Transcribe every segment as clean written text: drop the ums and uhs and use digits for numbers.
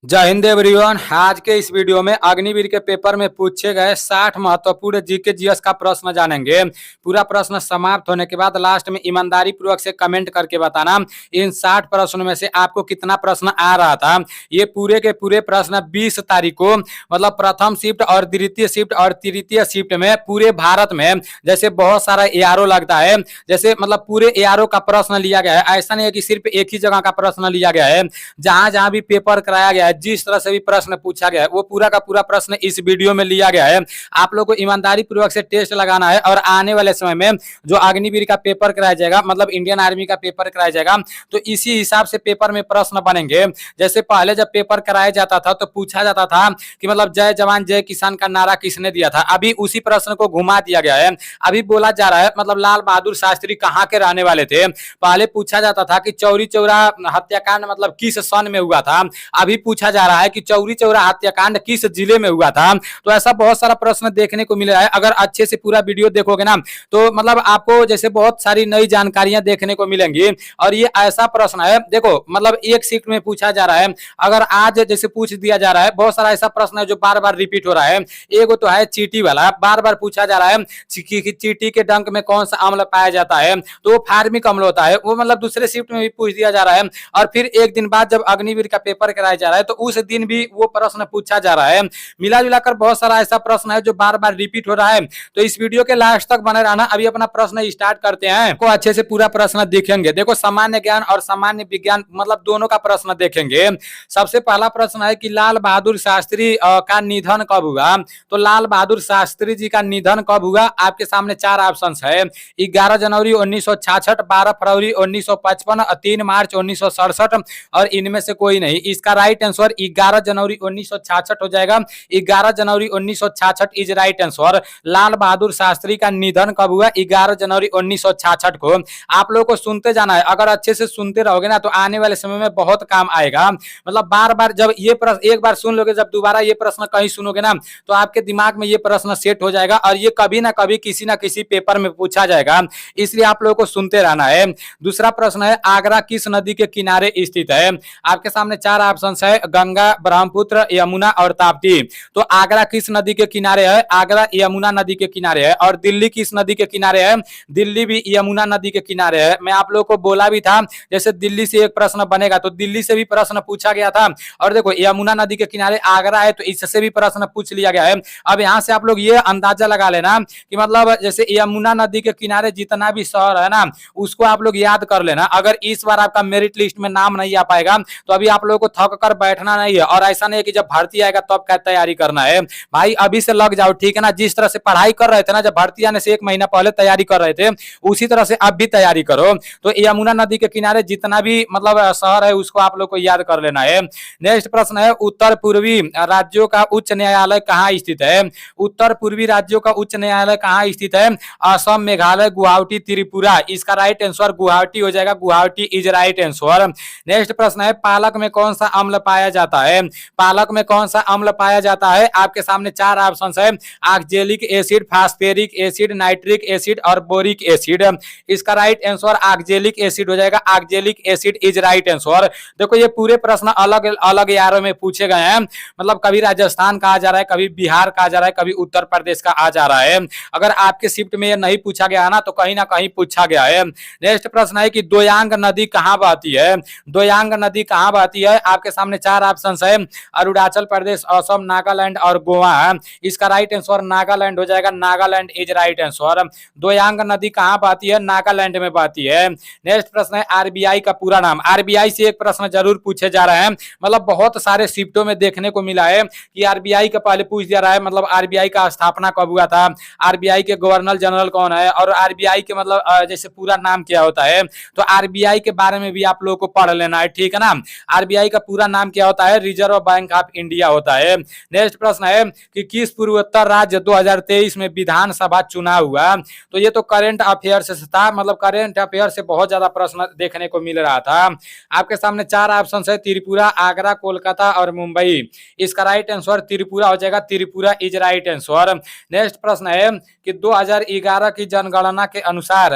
जय हिंद एवरीवन। आज के इस वीडियो में अग्निवीर के पेपर में पूछे गए 60 महत्वपूर्ण जीके जीएस का प्रश्न जानेंगे। पूरा प्रश्न समाप्त होने के बाद लास्ट में ईमानदारी पूर्वक से कमेंट करके बताना इन 60 प्रश्नों में से आपको कितना प्रश्न आ रहा था। ये पूरे के पूरे प्रश्न 20 तारीख को मतलब प्रथम शिफ्ट और द्वितीय शिफ्ट और तृतीय शिफ्ट में पूरे भारत में जैसे बहुत सारा एआरओ लगता है, जैसे मतलब पूरे एआरओ का प्रश्न लिया गया है। ऐसा नहीं है कि सिर्फ एक ही जगह का प्रश्न लिया गया है, जहां जहां भी पेपर कराया गया है, जिस तरह से भी प्रश्न पूछा गया है वो पूरा का पूरा प्रश्न इस वीडियो में लिया गया है। आप लोग को ईमानदारी पूर्वक से टेस्ट लगाना है और आने वाले समय में जो अग्निवीर का पेपर कराया जाएगा, मतलब इंडियन आर्मी का पेपर कराया जाएगा, तो इसी हिसाब से पेपर में प्रश्न बनेंगे। जैसे पहले जब पेपर कराया जाता था तो पूछा जाता था कि मतलब जय जवान जय किसान का नारा किसने दिया था। अभी उसी प्रश्न को घुमा दिया गया है। अभी बोला जा रहा है मतलब लाल बहादुर शास्त्री कहाँ के रहने वाले थे। पहले पूछा जाता था कि चौरी चौरा हत्याकांड मतलब किस सन में हुआ था। अभी पूछा जा रहा है कि चौरी चौरा हत्याकांड किस जिले में हुआ था। तो ऐसा बहुत सारा प्रश्न देखने को मिल रहा है। अगर अच्छे से पूरा वीडियो देखोगे ना तो मतलब आपको जैसे बहुत सारी नई जानकारियां देखने को मिलेंगी। और ये ऐसा प्रश्न है, देखो मतलब एक सीट में पूछा जा रहा है। अगर आज जैसे पूछ दिया जा रहा है, बहुत सारा ऐसा प्रश्न है जो बार बार रिपीट हो रहा है। एक तो है चींटी वाला, बार बार पूछा जा रहा है कि चींटी के डंक में कौन सा अम्ल पाया जाता है, तो फार्मिक अम्ल होता है। वो मतलब दूसरे शिफ्ट में भी पूछ दिया जा रहा है। और फिर एक दिन बाद जब अग्निवीर का पेपर कराया जा रहा है तो उस दिन भी वो प्रश्न पूछा जा रहा है। मिला जुला कर बहुत सारा ऐसा प्रश्न है जो बार बार रिपीट हो रहा है। तो इस वीडियो के लास्ट तक बने रहना। अभी अपना प्रश्न स्टार्ट करते हैं, को अच्छे से पूरा प्रश्न देखेंगे। देखो सामान्य ज्ञान और सामान्य विज्ञान मतलब दोनों का प्रश्न देखेंगे। सबसे पहला प्रश्न है कि लाल बहादुर शास्त्री का निधन कब हुआ। तो लाल बहादुर शास्त्री जी का निधन कब हुआ, आपके सामने चार ऑप्शन है। 11 जनवरी 1966, 12 फरवरी 1955, 3 मार्च 1967 और इनमें से कोई नहीं। इसका राइट आंसर 11 जनवरी 1966 हो जाएगा। 11 जनवरी 1966 is right answer. Lal Bahadur Shastri का निधन कब हुआ, 11 जनवरी 1966 को। आप लोगों को सुनते जाना है। अगर अच्छे से सुनते रहोगे ना तो आने वाले समय में बहुत काम आएगा। मतलब बार बार जब ये प्रश्न एक बार सुन लोगे, जब दोबारा ये प्रश्न कहीं सुनोगे ना तो आपके दिमाग में ये प्रश्न सेट हो जाएगा और ये कभी ना कभी किसी ना किसी पेपर में पूछा जाएगा। इसलिए आप लोगों को सुनते रहना है। दूसरा प्रश्न है आगरा किस नदी के किनारे स्थित है। आपके सामने चार ऑप्शन है, गंगा, ब्रह्मपुत्र, यमुना और ताप्ती। तो आगरा किस नदी के किनारे है, आगरा यमुना नदी के किनारे है। और दिल्ली किस नदी के किनारे है, दिल्ली भी यमुना नदी के किनारे है। मैं आप लोगों को बोला भी था जैसे दिल्ली से एक प्रश्न बनेगा तो दिल्ली से भी प्रश्न पूछा गया था। और देखो यमुना नदी के किनारे आगरा है तो इससे भी प्रश्न पूछ लिया गया है। अब यहाँ से आप लोग ये अंदाजा लगा लेना कि मतलब जैसे यमुना नदी के किनारे जितना भी शहर है ना उसको आप लोग याद कर लेना। अगर इस बार आपका मेरिट लिस्ट में नाम नहीं आ पाएगा तो अभी आप लोगों को थक कर बैठना नहीं है। और ऐसा नहीं है कि जब भर्ती आएगा तब क्या तैयारी करना है। भाई अभी से लग जाओ, ठीक है ना। जिस तरह से पढ़ाई कर रहे थे ना जब भर्ती आने से 1 महीना पहले तैयारी कर रहे थे, उसी तरह से अब भी तैयारी करो। तो यमुना नदी के किनारे जितना भी मतलब शहर है उसको आप लोग को याद कर लेना है। नेक्स्ट प्रश्न है उत्तर पूर्वी राज्यों का उच्च न्यायालय कहाँ स्थित है। उत्तर पूर्वी राज्यों का उच्च न्यायालय कहाँ स्थित है, असम, मेघालय, गुवाहाटी, त्रिपुरा। इसका राइट आंसर गुवाहाटी हो जाएगा। Guwahati is right answer. Next प्रश्न है पालक में कौन सा अम्ल पाया जाता है। पालक में कौन सा अम्ल पाया जाता है, आपके सामने चार ऑप्शन है, oxalic acid, phosphoric acid, nitric acid और बोरिक एसिड। इसका राइट आंसर ऑक्जेलिक एसिड हो जाएगा। Oxalic acid is right answer. देखो ये पूरे प्रश्न अलग अलग यारों में पूछे गए हैं। मतलब कभी राजस्थान का आ जा रहा है, कभी बिहार का आ जा रहा है, कभी उत्तर प्रदेश का आ जा रहा है। अगर आपके शिफ्ट में ये नहीं पूछा गया ना तो कहीं ना कहीं पूछा गया है। नेक्स्ट प्रश्न है कि दोयांग नदी कहाँ बहती है। दोयांग नदी कहाँ बहती है, आपके सामने चार ऑप्शन है, अरुणाचल प्रदेश, असम, नागालैंड और गोवा। इसका राइट आंसर नागालैंड हो जाएगा। Nagaland is right answer. Doyang नदी कहाँ बहती है, नागालैंड में बहती है। नेक्स्ट प्रश्न है आरबीआई का पूरा नाम। आरबीआई से एक प्रश्न जरूर पूछे जा रहे हैं। मतलब बहुत सारे शिफ्टों में देखने को मिला है कि आरबीआई का पहले पूछ दिया रहा है मतलब आरबीआई का स्थापना कब हुआ था, आरबीआई के गवर्नर जनरल कौन है और आरबीआई के मतलब जैसे पूरा नाम क्या होता है। तो आरबीआई के बारे में भी आप लोगों को पढ़ लेना है, ठीक है ना। आरबीआई का पूरा नाम क्या होता है, रिजर्व बैंक ऑफ इंडिया होता है। नेक्स्ट प्रश्न है कि किस पूर्वोत्तर राज्य 2023 में विधानसभा चुनाव हुआ। तो ये तो करंट अफेयर से था, मतलब करंट अफेयर से बहुत ज्यादा प्रश्न देखने को मिल रहा था। आपके सामने चार ऑप्शन है, त्रिपुरा, आगरा, कोलकाता और मुंबई। इसका राइट आंसर त्रिपुरा हो जाएगा। Tripura is right answer. Next प्रश्न है कि 2011 की जनगणना के अनुसार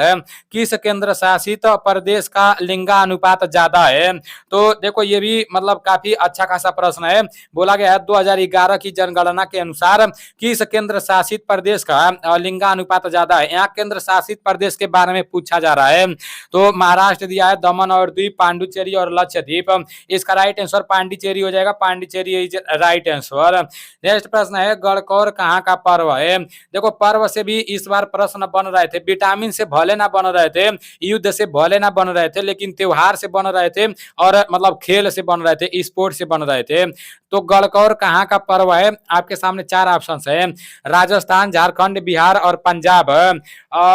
किस केंद्र शासित प्रदेश का लिंगानुपात ज्यादा है। तो देखो ये भी मतलब काफी अच्छा खासा प्रश्न है। बोला गया है 2011 की जनगणना के अनुसार किस केंद्र शासित प्रदेश का लिंगानुपात ज्यादा है। यहाँ केंद्र शासित प्रदेश के बारे में पूछा जा रहा है। तो महाराष्ट्र दिया है, दमन और द्वीप, पांडुचेरी और लक्षद्वीप। इसका राइट आंसर पांडिचेरी हो जाएगा। Pondicherry is right answer. Next प्रश्न है गणकौर कहाँ का पर्व है। देखो पर्व से भी इस बार प्रश्न बन रहे थे, विटामिन से भले ना बन रहे थे, युद्ध से भले ना बन रहे थे, लेकिन त्योहार से बन रहे थे और मतलब खेल से बन रहे थे, स्पोर्ट से बन रहे थे। तो गणकौर कहाँ का पर्व है। आपके सामने चार ऑप्शन है, राजस्थान, झारखंड, बिहार और पंजाब।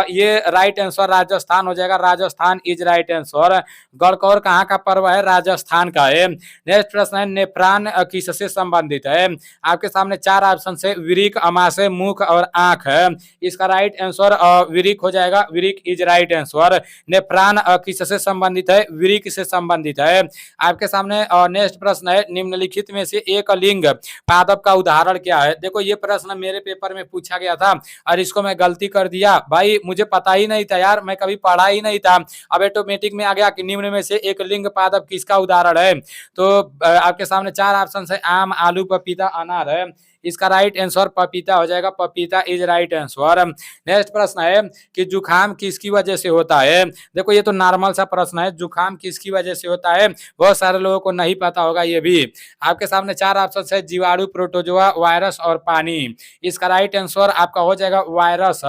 ये राइट आंसर राजस्थान हो जाएगा। Rajasthan is right answer. Gangaur कहाँ का पर्व है, राजस्थान का है। नेक्स्ट प्रश्न है नेफ्रॉन किससे संबंधित है। आपके सामने चार ऑप्शन है, वृक्क, अमाशय, मुख और आंख है। इसका राइट आंसर वृक्क हो जाएगा। वृक्क इज राइट आंसर। नेफ्रॉन किससे संबंधित है, वृक्क से संबंधित है। आपके सामने नेक्स्ट प्रश्न है निम्नलिखित में से एक लिंग पादप का उदाहरण क्या है। देखो ये प्रश्न मेरे पेपर में पूछा गया था और इसको मैं गलती कर दिया भाई, मुझे पता ही नहीं था यार, मैं कभी पढ़ा ही नहीं था। अब ऑटोमेटिक में आ गया कि निम्न में से एक लिंग पादप किसका उदाहरण है। तो आपके सामने चार ऑप्शन है, आम, आलू, पपीता, अनार है। इसका राइट आंसर पपीता हो जाएगा। पपीता इज राइट आंसर। नेक्स्ट प्रश्न है कि जुखाम किसकी वजह से होता है। देखो ये तो नॉर्मल सा प्रश्न है, जुखाम किसकी वजह से होता है, बहुत सारे लोगों को नहीं पता होगा ये भी। आपके सामने चार ऑप्शन है, जीवाणु, प्रोटोजोआ, वायरस और पानी। इसका राइट आंसर आपका हो जाएगा वायरस।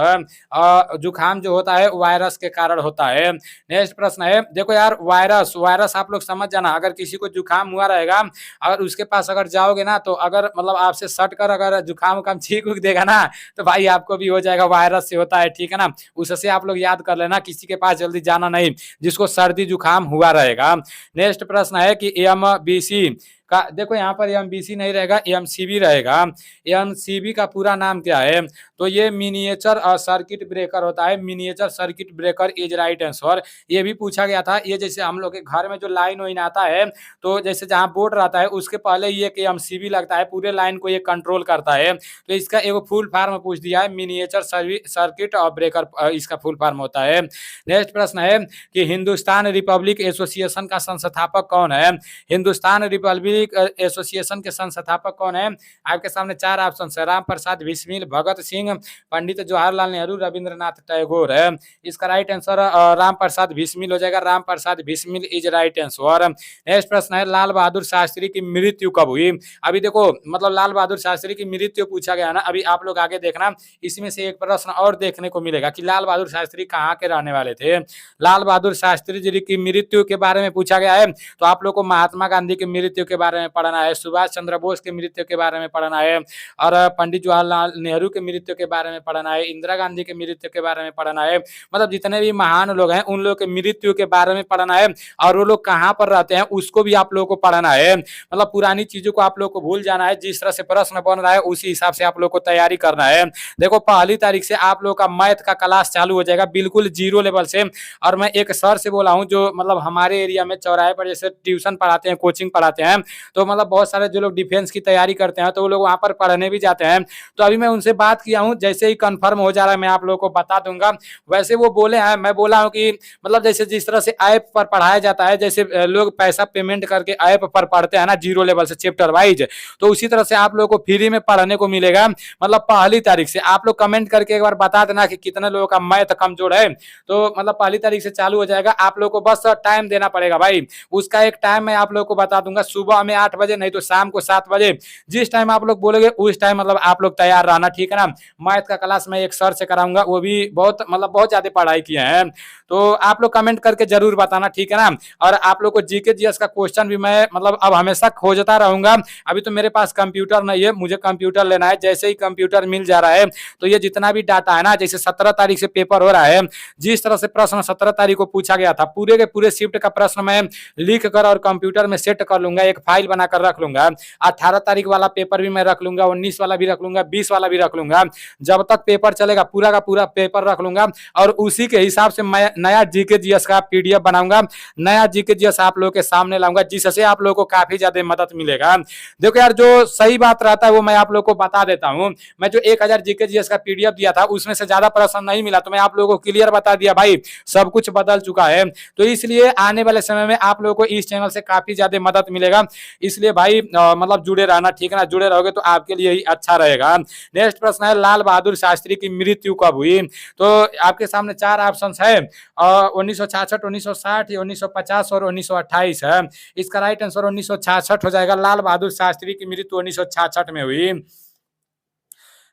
जुखाम जो होता है वायरस के कारण होता है। नेक्स्ट प्रश्न है, देखो यार वायरस वायरस आप लोग समझ जाना, अगर किसी को जुखाम हुआ रहेगा, अगर उसके पास अगर जाओगे ना, तो अगर मतलब आपसे सट कर अगर जुखाम उखाम छींक उक देगा ना, तो भाई आपको भी हो जाएगा, वायरस से होता है, ठीक है ना। उससे आप लोग याद कर लेना, किसी के पास जल्दी जाना नहीं जिसको सर्दी जुखाम हुआ रहेगा। नेक्स्ट प्रश्न है कि एमबीसी का, देखो यहाँ पर एमबीसी नहीं रहेगा, एमसीबी रहेगा। एमसीबी का पूरा नाम क्या है, तो ये मिनिएचर सर्किट ब्रेकर होता है। Miniature circuit breaker is right answer. ये भी पूछा गया था, ये जैसे हम लोग के घर में जो लाइन वाइन आता है, तो जैसे जहाँ बोर्ड रहता है उसके पहले ये एमसीबी लगता है, पूरे लाइन को ये कंट्रोल करता है। तो इसका एक फुल फॉर्म पूछ दिया है, मिनिएचर सर्किट और ब्रेकर, इसका फुल फॉर्म होता है। नेक्स्ट प्रश्न है कि हिंदुस्तान रिपब्लिक एसोसिएशन का संस्थापक कौन है। हिंदुस्तान रिपब्लिक एसोसिएशन के संस्थापक कौन है। आपके सामने चार ऑप्शन है, राम प्रसाद बिस्मिल, भगत सिंह, पंडित जवाहरलाल नेहरू, रविंद्रनाथ टैगोर है। इसका राइट आंसर राम प्रसाद बिस्मिल हो जाएगा। Ram Prasad Bismil is right answer. Next प्रश्न है, लाल बहादुर शास्त्री की मृत्यु कब हुई। अभी देखो मतलब लाल बहादुर शास्त्री की मृत्यु पूछा गया ना, अभी आप लोग आगे देखना, इसमें से एक प्रश्न और देखने को मिलेगा कि लाल बहादुर शास्त्री कहाँ के रहने वाले थे। लाल बहादुर शास्त्री जी की मृत्यु के बारे में पूछा गया है, तो आप लोग को महात्मा गांधी की मृत्यु के बारे में पढ़ना है, सुभाष चंद्र बोस के मृत्यु के बारे में पढ़ना है, और पंडित जवाहरलाल नेहरू के मृत्यु के बारे में पढ़ना है, इंदिरा गांधी के मृत्यु के बारे में पढ़ना है। मतलब जितने भी महान लोग हैं उन लोग के मृत्यु के बारे में पढ़ना है, और वो लोग कहाँ पर रहते हैं उसको भी आप लोगों को पढ़ना है। मतलब पुरानी चीजों को आप लोग को भूल जाना है, जिस तरह से प्रश्न बन रहा है उसी हिसाब से आप लोग को तैयारी करना है। देखो पहली तारीख से आप लोग का मैथ का क्लास चालू हो जाएगा, बिल्कुल जीरो लेवल से। और मैं एक सर से बोला हूँ जो मतलब हमारे एरिया में चौराहे पर जैसे ट्यूशन पढ़ाते हैं, कोचिंग पढ़ाते हैं, तो मतलब बहुत सारे जो लोग डिफेंस की तैयारी करते हैं तो वो लोग वहां पर पढ़ने भी जाते हैं। तो अभी मैं उनसे बात किया हूँ, जैसे ही कंफर्म हो जा रहा है मैं आप लोगों को बता दूंगा। वैसे वो बोले हैं, मैं बोला हूँ कि मतलब जैसे जिस तरह से ऐप पर पढ़ाया जाता है, जैसे लोग पैसा पेमेंट करके ऐप पर पढ़ते हैं ना जीरो लेवल से चैप्टर वाइज, तो उसी तरह से आप लोगों को फ्री में पढ़ने को मिलेगा। मतलब पहली तारीख से आप लोग कमेंट करके एक बार बता देना कि कितने लोगों का मैथ कमजोर है। तो मतलब पहली तारीख से चालू हो जाएगा, आप लोग को बस टाइम देना पड़ेगा भाई। उसका एक टाइम मैं आप लोग को बता दूंगा, सुबह में 8 बजे, नहीं तो शाम को 7 बजे, जिस टाइम आप लोग बोलोगे उस टाइम मतलब आप लोग तैयार रहना, ठीक है ना। मैथ का क्लास मैं एक सर से कराऊंगा, वो भी बहुत मतलब बहुत ज्यादा पढ़ाई किए हैं। तो आप लोग कमेंट करके जरूर बताना, ठीक है ना। और आप लोग को जीके जीएस का क्वेश्चन भी मैं मतलब अब हमेशा खोजता रहूंगा। अभी तो मेरे पास कंप्यूटर नहीं है, मुझे कंप्यूटर लेना है। जैसे ही कंप्यूटर मिल जा रहा है तो ये जितना भी डाटा है ना, जैसे 17 तारीख से पेपर हो रहा है, जिस तरह से प्रश्न 17 तारीख को पूछा गया था, पूरे के पूरे शिफ्ट का प्रश्न मैं लिख कर और कंप्यूटर में सेट कर लूंगा, एक फाइल बनाकर रख लूंगा। 18 तारीख वाला पेपर भी मैं रख लूंगा, 19 वाला भी रख लूंगा, 20 वाला भी रख लूंगा। जब तक पेपर चलेगा पूरा का पूरा पेपर रख लूंगा, और उसी के हिसाब से मैं नया जीके जीएस का पीडीएफ बनाऊंगा, नया जीके जीएस आप लोगों के सामने लाऊंगा, जिससे आप लोगों को काफी ज्यादा मदद मिलेगा। देखो यार जो सही बात रहता है वो मैं आप लोगों को बता देता हूँ। मैं जो 1000 जीके जीएस का पीडीएफ दिया था उसमें से ज्यादा प्रश्न नहीं मिला, तो मैं आप लोगों को क्लियर बता दिया भाई, सब कुछ बदल चुका है। तो इसलिए आने वाले समय में आप लोगों को इस चैनल से काफी ज्यादा मदद मिलेगा। इसलिए भाई मतलब जुड़े रहना, ठीक है ना, जुड़े रहोगे तो आपके लिए ही अच्छा रहेगा। नेक्स्ट प्रश्न है लाल बहादुर शास्त्री की मृत्यु कब हुई? तो आपके सामने चार ऑप्शन है, 1966, 1960, 1950 और 1928 है। इसका राइट आंसर 1966 हो जाएगा। लाल बहादुर शास्त्री की मृत्यु 1966 में हुई।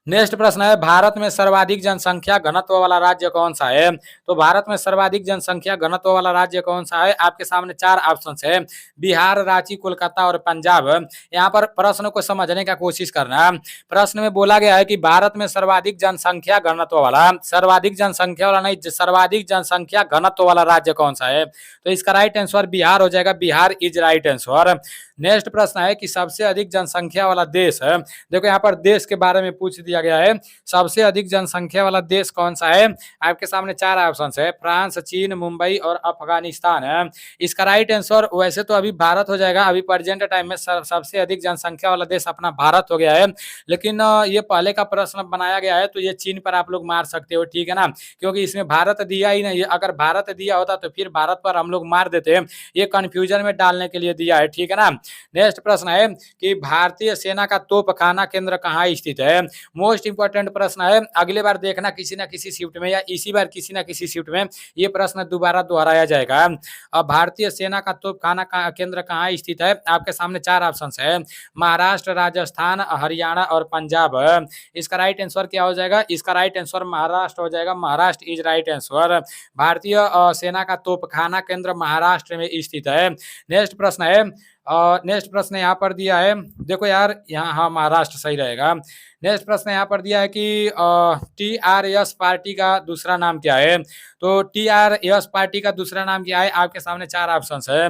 नेक्स्ट प्रश्न है भारत में सर्वाधिक जनसंख्या घनत्व वाला राज्य कौन सा है? तो भारत में सर्वाधिक जनसंख्या घनत्व वाला राज्य कौन सा है? आपके सामने चार ऑप्शन है, बिहार, रांची, कोलकाता और पंजाब। यहाँ पर प्रश्न को समझने का कोशिश करना। प्रश्न में बोला गया है कि भारत में सर्वाधिक जनसंख्या घनत्व वाला, सर्वाधिक जनसंख्या वाला नहीं, सर्वाधिक जनसंख्या घनत्व वाला राज्य कौन सा है? तो इसका राइट आंसर बिहार हो जाएगा। Bihar is right answer. Next प्रश्न है कि सबसे अधिक जनसंख्या वाला देश है। देखो यहाँ पर देश के बारे में पूछ दिया गया है, सबसे अधिक जनसंख्या वाला देश कौन सा है? आपके सामने चार ऑप्शन है, फ्रांस, चीन, मुंबई और अफगानिस्तान है। इसका राइट आंसर वैसे तो अभी भारत हो जाएगा। अभी प्रेजेंट टाइम में सबसे अधिक जनसंख्या वाला देश अपना भारत हो गया है, लेकिन ये पहले का प्रश्न बनाया गया है तो ये चीन पर आप लोग मार सकते हो, ठीक है ना, क्योंकि इसमें भारत दिया ही नहीं है। अगर भारत दिया होता तो फिर भारत पर हम लोग मार देते, ये कंफ्यूजन में डालने के लिए दिया है, ठीक है ना। नेक्स्ट प्रश्न है कि भारतीय सेना का तोपखाना केंद्र कहाँ स्थित है? मोस्ट इंपोर्टेंट प्रश्न है, अगले बार देखना किसी ना किसी शिफ्ट में या इसी बार किसी ना किसी शिफ्ट में ये प्रश्न दोबारा दोहराया जाएगा। अब भारतीय सेना का तोपखाना केंद्र कहाँ स्थित है? आपके सामने चार ऑप्शन है, महाराष्ट्र, राजस्थान, हरियाणा और पंजाब। इसका राइट आंसर क्या हो जाएगा? इसका राइट आंसर महाराष्ट्र हो जाएगा। Maharashtra is right answer. भारतीय सेना का तोपखाना केंद्र महाराष्ट्र में स्थित है। नेक्स्ट प्रश्न है, नेक्स्ट प्रश्न यहाँ पर दिया है, देखो यार यहाँ हाँ महाराष्ट्र सही रहेगा। नेक्स्ट प्रश्न यहाँ पर दिया है कि TRS पार्टी का दूसरा नाम क्या है? तो TRS पार्टी का दूसरा नाम क्या है? आपके सामने चार ऑप्शन है,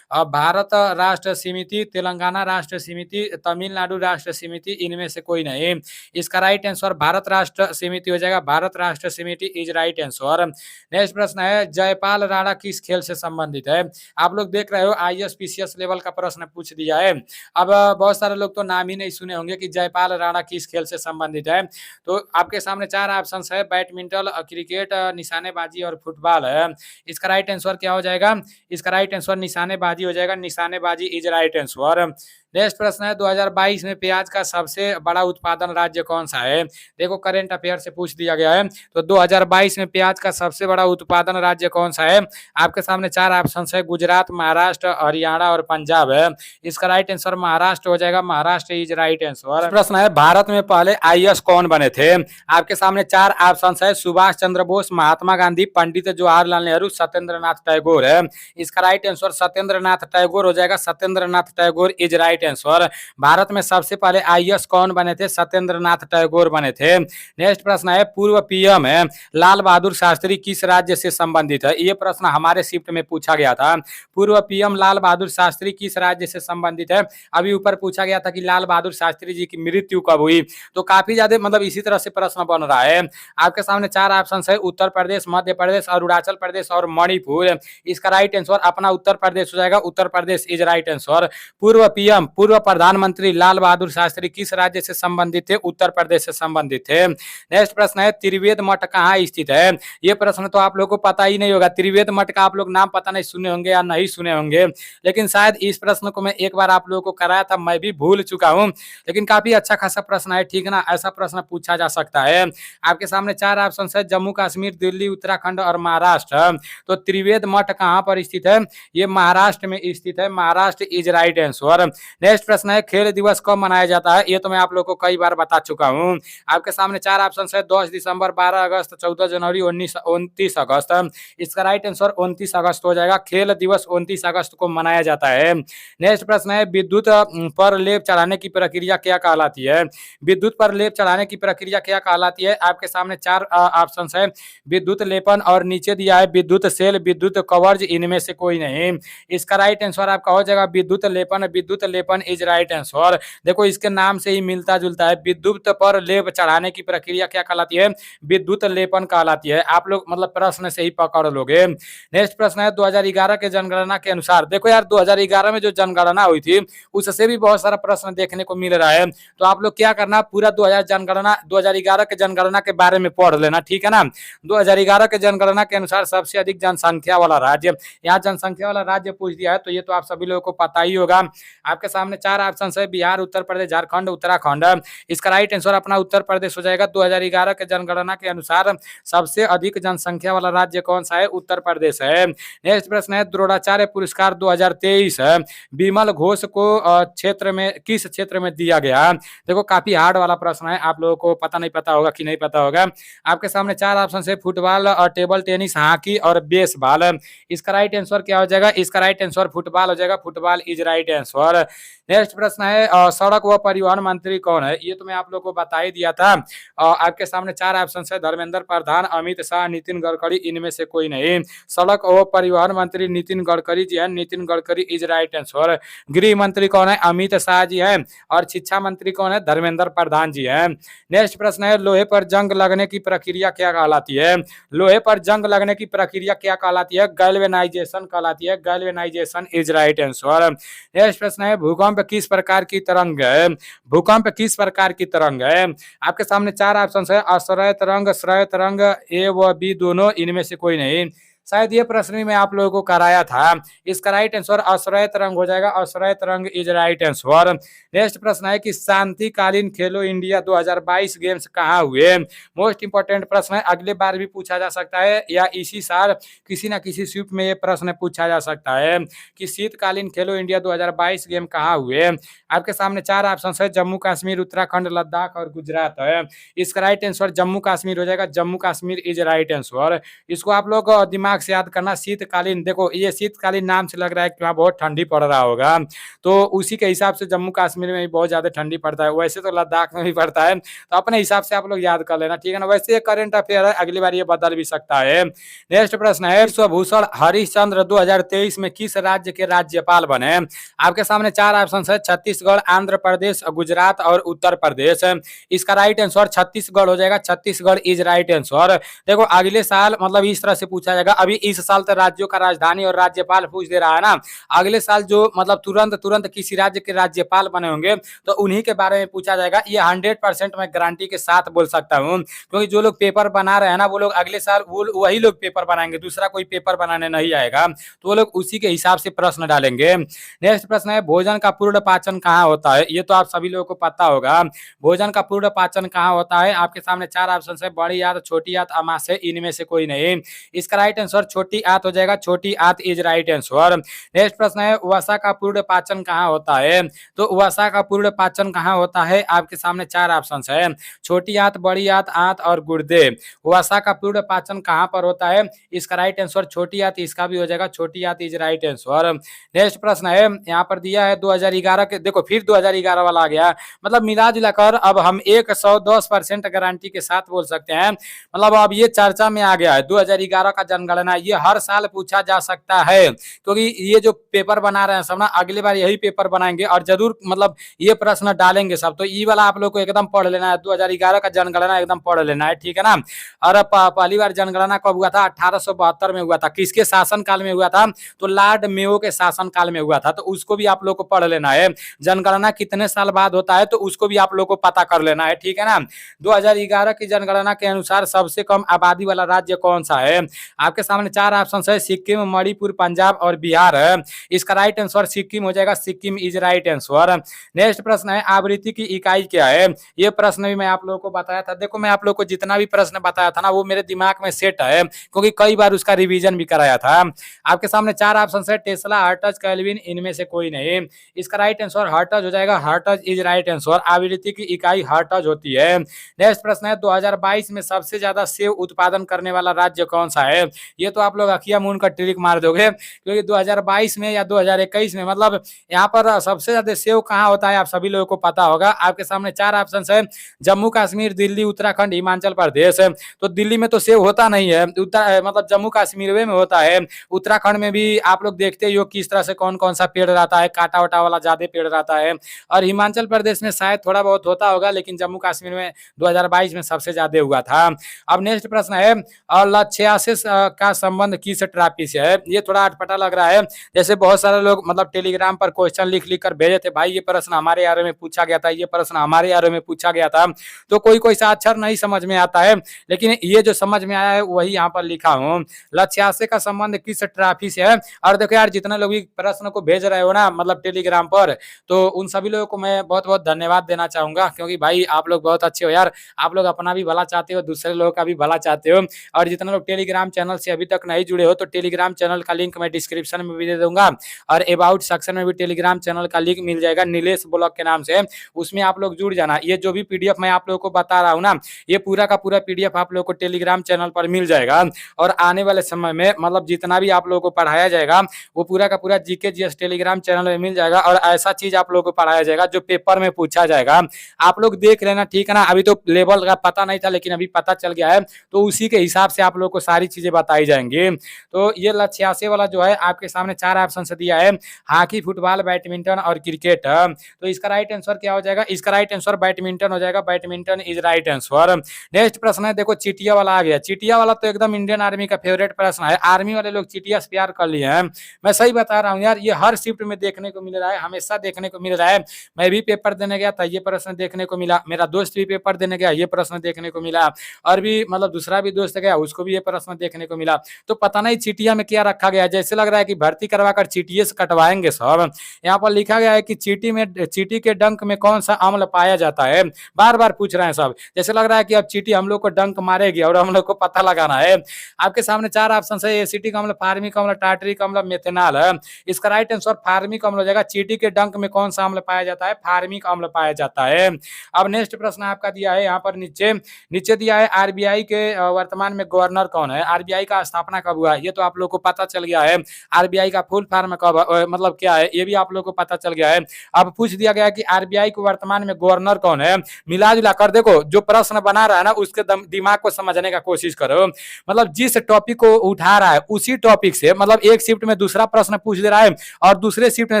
भारत राष्ट्र समिति, तेलंगाना राष्ट्र समिति, तमिलनाडु राष्ट्र समिति, इनमें से कोई नहीं। इसका राइट आंसर भारत राष्ट्र समिति हो जाएगा। भारत राष्ट्र समिति इज राइट आंसर। नेक्स्ट प्रश्न है जयपाल राणा किस खेल से संबंधित है? आप लोग देख रहे हो ISPCS लेवल का प्रश्न पूछ दिया है। अब बहुत सारे लोग तो नाम ही नहीं सुने होंगे कि जयपाल राणा किस खेल से संबंधित है। तो आपके सामने चार ऑप्शन है, बैडमिंटन, क्रिकेट, निशानेबाजी और फुटबॉल है। इसका राइट आंसर क्या हो जाएगा? इसका राइट आंसर निशानेबाजी हो जाएगा। निशानेबाजी इज राइट आंसर। नेक्स्ट प्रश्न है 2022 में प्याज का सबसे बड़ा उत्पादन राज्य कौन सा है? देखो करंट अफेयर से पूछ दिया गया है, तो 2022 में प्याज का सबसे बड़ा उत्पादन राज्य कौन सा है? आपके सामने चार ऑप्शन है, गुजरात, महाराष्ट्र, हरियाणा और पंजाब है। इसका राइट आंसर महाराष्ट्र हो जाएगा। Maharashtra is right answer. प्रश्न है भारत में पहले IAS कौन बने थे? आपके सामने चार ऑप्शन है, सुभाष चंद्र बोस, महात्मा गांधी, पंडित जवाहरलाल नेहरू, सत्येंद्र नाथ टैगोर है। इसका राइट आंसर सत्येंद्र नाथ टैगोर हो जाएगा। Satyendra Nath Tagore is right answer. Bharat में सबसे पहले IAS कौन बने थे? सत्येंद्र नाथ टैगोर बने थे। नेक्स्ट प्रश्न है पूर्व PM है लाल बहादुर शास्त्री किस राज्य से संबंधित है? ये प्रश्न हमारे शिफ्ट में पूछा गया था। पूर्व PM लाल बहादुर शास्त्री किस राज्य से संबंधित है? अभी ऊपर पूछा गया था कि लाल बहादुर शास्त्री जी की मृत्यु कब हुई, तो काफी ज्यादा मतलब इसी तरह से प्रश्न बन रहा है। आपके सामने चार ऑप्शन है, उत्तर प्रदेश, मध्य प्रदेश, अरुणाचल प्रदेश और मणिपुर। इसका राइट आंसर अपना उत्तर प्रदेश हो जाएगा। Uttar Pradesh is right answer. पूर्व PM पूर्व प्रधानमंत्री लाल बहादुर शास्त्री किस राज्य से संबंधित थे? उत्तर प्रदेश से संबंधित थे। नेक्स्ट प्रश्न है त्रिवेद मठ कहाँ स्थित है? ये प्रश्न तो आप लोगों को पता ही नहीं होगा। त्रिवेद मठ का आप लोग नाम पता नहीं सुने होंगे या नहीं सुने होंगे, लेकिन शायद इस प्रश्न को मैं एक बार आप लोगों को कराया था, मैं भी भूल चुका हूँ, लेकिन काफी अच्छा खासा प्रश्न है, ठीक है ना। ऐसा प्रश्न पूछा जा सकता है। आपके सामने चार ऑप्शन है, जम्मू कश्मीर, दिल्ली, उत्तराखंड और महाराष्ट्र। तो त्रिवेद मठ कहाँ पर स्थित है? ये महाराष्ट्र में स्थित है। Maharashtra is right answer. Next प्रश्न है खेल दिवस कब मनाया जाता है? ये तो मैं आप लोगों को कई बार बता चुका हूँ। आपके सामने चार ऑप्शन है, 10 दिसंबर, 12 अगस्त, 14 जनवरी, 29 अगस्त। इसका राइट आंसर 29 अगस्त हो जाएगा। खेल दिवस 29 अगस्त को मनाया जाता है। नेक्स्ट प्रश्न है विद्युत पर लेप चढ़ाने की प्रक्रिया क्या कहलाती है? विद्युत पर लेप चढ़ाने की प्रक्रिया क्या कहलाती है? आपके सामने चार ऑप्शन है, विद्युत लेपन और नीचे दिया है विद्युत सेल, विद्युत कवच, इनमें से कोई नहीं। इसका राइट आंसर आपका हो जाएगा विद्युत लेपन। विद्युत लेपन लेपन इज राइट आंसर। देखो इसके नाम से ही मिलता जुलता है। विद्युत पर लेप चढ़ाने की प्रक्रिया क्या कहलाती है? विद्युत लेपन कहलाती है। आप लोग मतलब प्रश्न से ही पकड़ लोगे। नेक्स्ट प्रश्न है 2011 के जनगणना के अनुसार, देखो यार 2011 में जो जनगणना हुई थी उससे भी बहुत सारा प्रश्न देखने को मिल रहा है। तो आप लोग क्या करना, पूरा 2011 के जनगणना के बारे में पढ़ लेना, ठीक है ना। 2011 के जनगणना के अनुसार सबसे अधिक जनसंख्या वाला राज्य, यहाँ जनसंख्या वाला राज्य पूछ दिया है, तो ये तो आप सभी लोगों को पता ही होगा। आपके सामने 4 ऑप्शन है, बिहार, उत्तर प्रदेश, झारखंड, उत्तराखंड। इसका राइट आंसर अपना उत्तर प्रदेश हो जाएगा। 2011 के जनगणना के अनुसार सबसे अधिक जनसंख्या वाला राज्य कौन सा है? उत्तर प्रदेश है। नेक्स्ट प्रश्न है द्रोणाचार्य पुरस्कार 2023 है विमल घोष को क्षेत्र में किस क्षेत्र में दिया गया? देखो काफी हार्ड वाला प्रश्न है, आप लोगों को पता नहीं पता होगा कि नहीं पता होगा। आपके सामने 4 ऑप्शन है, फुटबॉल और टेबल टेनिस, हॉकी और बेसबॉल। इसका राइट आंसर क्या हो जाएगा? इसका राइट आंसर फुटबॉल हो जाएगा। Football is right answer. Next प्रश्न है सड़क व परिवहन मंत्री कौन है? ये तो मैं आप लोगों को बता ही दिया था। आपके सामने 4 ऑप्शन है, धर्मेंद्र प्रधान, अमित शाह, नितिन गडकरी, इनमें से कोई नहीं। सड़क व परिवहन मंत्री नितिन गडकरी जी है। Nitin Gadkari is right answer. गृह मंत्री कौन है? अमित शाह जी है। और शिक्षा मंत्री कौन है? धर्मेंद्र प्रधान जी है। नेक्स्ट प्रश्न है लोहे पर जंग लगने की प्रक्रिया क्या कहलाती है? लोहे पर जंग लगने की प्रक्रिया क्या कहलाती है? गैल्वेनाइजेशन कहलाती है। Galvanisation is right answer. Next प्रश्न है भूकंप किस प्रकार की तरंग है? भूकंप किस प्रकार की तरंग है? आपके सामने 4 ऑप्शन है, आश्रय तरंग, श्रय तरंग, ए व बी दोनों, इनमें से कोई नहीं। शायद ये प्रश्न भी मैं आप लोगों को कराया था। इसका राइट आंसर आश्रय तरंग हो जाएगा। आश्रय तरंग इज राइट आंसर। नेक्स्ट प्रश्न है कि शांतिकालीन खेलो इंडिया 2022 गेम्स कहाँ हुए? मोस्ट इंपोर्टेंट प्रश्न है, अगले बार भी पूछा जा सकता है या इसी साल किसी ना किसी शिफ्ट में ये प्रश्न पूछा जा सकता है कि शीतकालीन खेलो इंडिया 2022 गेम कहाँ हुए। आपके सामने 4 ऑप्शन है, जम्मू कश्मीर, उत्तराखंड, लद्दाख और गुजरात है। इसका राइट आंसर जम्मू कश्मीर हो जाएगा। Jammu Kashmir is right answer. इसको आप लोग दिमाग से याद करना। शीतकालीन, देखो ये शीतकालीन नाम से लग रहा है कि वहाँ बहुत ठंडी पड़ रहा होगा, तो उसी के हिसाब से जम्मू कश्मीर में भी बहुत ज्यादा ठंडी पड़ता है। वैसे तो लद्दाख में भी पड़ता है, तो अपने हिसाब से आप लोग याद कर लेना, ठीक है ना। वैसे करंट अफेयर है, अगली बार ये बदल भी सकता है। नेक्स्ट प्रश्न है विश्वभूषण हरिश्चंद्र 2023 में किस राज्य के राज्यपाल बने? आपके सामने 4 ऑप्शन है, छत्तीसगढ़, आंध्र प्रदेश, गुजरात और उत्तर प्रदेश। इसका राइट आंसर छत्तीसगढ़ हो जाएगा। Chhattisgarh is right answer. देखो अगले साल मतलब इस तरह से पूछा जाएगा, अभी इस साल तो राज्यों का राजधानी और राज्यपाल पूछ दे रहा है ना, अगले साल जो मतलब तुरंत किसी राज्य के राज्यपाल बने होंगे तो उन्हीं के बारे में पूछा जाएगा। ये 100% मैं गारंटी के साथ बोल सकता हूँ, क्योंकि जो लोग पेपर बना रहे हैं ना वो लोग अगले साल वही लोग पेपर बनाएंगे, दूसरा कोई पेपर बनाने नहीं आएगा, तो वो लोग उसी के हिसाब से प्रश्न डालेंगे। नेक्स्ट प्रश्न है भोजन का पूर्ण पाचन कहाँ होता है? ये तो आप सभी लोगों को पता होगा। भोजन का पूर्ण पाचन कहाँ होता है? आपके सामने 4 ऑप्शन है, बड़ी आंत, छोटी आंत, अमाशय, इनमें से कोई नहीं। इसका राइट आंसर छोटी आंत हो जाएगा। छोटी आंत इज राइट आंसर। नेक्स्ट प्रश्न है वसा का पूर्ण पाचन कहाँ होता है? तो वसा का पूर्ण पाचन कहाँ होता है? आपके सामने 4 ऑप्शन है, छोटी आंत, बड़ी आंत, आंत और गुर्दे। वसा का पूर्ण पाचन कहाँ पर होता है? इसका राइट आंसर छोटी आंत, इसका भी हो जाएगा। छोटी आंत इज राइट आंसर। नेक्स्ट प्रश्न है यहाँ पर दिया है 2011 के, देखो फिर 2011 वाला आ गया, मतलब मिला जुला कर अब हम 110% गारंटी के साथ बोल सकते हैं, मतलब अब ये चर्चा में आ गया है 2011 का जनगणना। ये हर साल पूछा जा सकता है, क्योंकि ये जो पेपर बना रहे हैं सब ना, अगली बार यही पेपर बनाएंगे और जरूर मतलब ये प्रश्न डालेंगे सब, तो ये वाला आप लोग को एकदम पढ़ लेना है। 2011 का जनगणना एकदम पढ़ लेना है, ठीक है ना। और पहली बार जनगणना कब हुआ था? 1872 में हुआ था। किसके शासन काल में हुआ था? तो लॉर्ड मेयो के शासन काल में हुआ था, तो उसको भी आप लोग को पढ़ लेना है। जनगणना कितने साल बाद होता है तो उसको भी आप लोग को पता कर लेना है, ठीक है ना। 2011 की जनगणना के अनुसार सबसे कम आबादी वाला राज्य कौन सा है? आपके सामने 4 ऑप्शन है, सिक्किम, मणिपुर, पंजाब और बिहार है। इसका राइट आंसर सिक्किम हो जाएगा। Sikkim is right answer. Next प्रश्न है आवृत्ति की इकाई क्या है? ये प्रश्न भी मैं आप लोगों को बताया था। देखो मैं आप लोगों को जितना भी प्रश्न बताया था ना वो मेरे दिमाग में सेट है, क्योंकि कई बार उसका रिवीजन भी कराया था। आपके सामने 4 ऑप्शन है, टेस्ला, हर्ट्ज, केल्विन, इनमें से कोई नहीं। इसका राइट आंसर हर्ट्ज हो जाएगा। Hertz is right answer. आवृत्ति की इकाई हर्ट्ज होती है। नेक्स्ट प्रश्न है 2022 में सबसे ज्यादा सेब उत्पादन करने वाला राज्य कौन सा है? ये तो आप लोग अखिया मून का ट्रिक मार दोगे, क्योंकि 2022 में या 2021 में मतलब यहाँ पर सबसे ज्यादा सेव कहाँ होता है आप सभी लोगों को पता होगा। आपके सामने 4 ऑप्शन है, जम्मू कश्मीर, दिल्ली, उत्तराखंड, हिमाचल प्रदेश। तो दिल्ली में तो सेव होता नहीं है, मतलब जम्मू कश्मीर में होता है। उत्तराखंड में भी आप लोग देखते ही हो किस तरह से कौन कौन सा पेड़ रहता है, कांटा वाटा वाला ज्यादा पेड़ रहता है। और हिमाचल प्रदेश में शायद थोड़ा बहुत होता होगा, लेकिन जम्मू कश्मीर में 2022 में सबसे ज्यादा हुआ था। अब नेक्स्ट प्रश्न है, और लक्ष्यासे का संबंध किस ट्रॉफी से है। ये थोड़ा अटपटा लग रहा है, जैसे बहुत सारे लोग मतलब टेलीग्राम पर क्वेश्चन लिख लिख कर भेजे थे, भाई ये प्रश्न हमारे बारे में पूछा गया था, ये प्रश्न हमारे बारे में पूछा गया था। तो कोई कोई सा अक्षर नहीं समझ में आता है, लेकिन ये जो समझ में आया है वही यहाँ पर लिखा हूँ। लक्ष्यासे का संबंध किस ट्रॉफी से है। और देखो यार, जितने लोग भी प्रश्न को भेज रहे हो ना मतलब टेलीग्राम पर, तो उन सभी लोगों को मैं बहुत बहुत धन्यवाद देना चाहूंगा, क्योंकि भाई आप लोग बहुत अच्छे हो यार। आप लोग अपना भी भला चाहते हो, दूसरे लोगों का भी भला चाहते हो। और जितने लोग टेलीग्राम चैनल से अभी तक नहीं जुड़े हो, तो टेलीग्राम चैनल का लिंक मैं डिस्क्रिप्शन में भी दे दूंगा, और अबाउट सेक्शन में भी टेलीग्राम चैनल का लिंक मिल जाएगा, नीलेश ब्लॉग के नाम से। उसमें आप लोग जुड़ जाना। ये जो भी पीडीएफ मैं आप लोगों को बता रहा हूँ ना, ये पूरा का पूरा पीडीएफ आप लोगों को टेलीग्राम चैनल पर मिल जाएगा। और आने वाले समय में मतलब जितना भी आप लोगों को पढ़ाया जाएगा, वो पूरा का पूरा जीके जीएस टेलीग्राम चैनल में मिल जाएगा। और ऐसा चीज आप लोगों को पढ़ाया जाएगा जो पेपर में पूछा जाएगा। आप लोग देख लेना, ठीक है ना। अभी तो लेवल का पता नहीं था, लेकिन अभी पता चल गया है, तो उसी के हिसाब से आप लोगों को सारी चीजें बताई जाएंगी। तो ये लक्ष्यासे वाला जो है आपके सामने 4 ऑप्शन से दिया है, हॉकी, फुटबॉल, बैडमिंटन और क्रिकेट। तो इसका राइट आंसर क्या हो जाएगा। इसका राइट आंसर बैडमिंटन हो जाएगा। Badminton is right answer. Next प्रश्न है, देखो चिटिया वाला आ गया। चिटिया वाला तो एकदम इंडियन आर्मी का फेवरेट प्रश्न है। आर्मी वाले लोग चिटिया से प्यार कर लिए हैं। मैं सही बता रहा हूँ यार, ये हर शिफ्ट में देखने को मिल रहा है, हमेशा देखने को मिल रहा है। मैं भी पेपर देने गया था, ये प्रश्न देखने को मिला। मेरा दोस्त भी पेपर देने गया, ये प्रश्न देखने को मिला। और भी मतलब दूसरा भी दोस्त गया, उसको भी ये प्रश्न देखने को मिला। तो पता नहीं चिटिया में क्या रखा गया, जैसे लग रहा है कि भर्ती करवा कर चीटिए से कटवाएंगे सब। यहाँ पर लिखा गया है कि चीटी के डंक में कौन सा अम्ल पाया जाता है। बार बार पूछ रहे हैं सब, जैसे लग रहा है कि अब चीटी हम लोग को डंक मारेगी और हम लोग को पता लगाना है। आपके सामने 4 ऑप्शन है, एसिटिक अम्ल, फार्मिक अम्ल, टार्टरिक अम्ल, मेथेनॉल है। इसका राइट आंसर फार्मिक अम्ल हो जाएगा। चीटी के डंक में कौन सा अम्ल पाया जाता है, फार्मिक अम्ल पाया जाता है। अब नेक्स्ट प्रश्न आपका दिया है यहाँ पर नीचे नीचे दिया है, आरबीआई के वर्तमान में गवर्नर कौन है। आरबीआई का स्थापना कब हुआ, ये तो आप लोग को पता चल गया है। आरबीआई का फुल फॉर्म कब मतलब क्या है, ये भी आप लोग को पता चल गया है। अब पूछ दिया गया कि आरबीआई को वर्तमान में गवर्नर कौन है। मिला जुला कर देखो, जो प्रश्न बना रहा है ना उसके दिमाग को समझने का कोशिश करो। मतलब जिस टॉपिक को उठा रहा है उसी टॉपिक से मतलब एक शिफ्ट में दूसरा प्रश्न पूछ दे रहा है, और दूसरे शिफ्ट में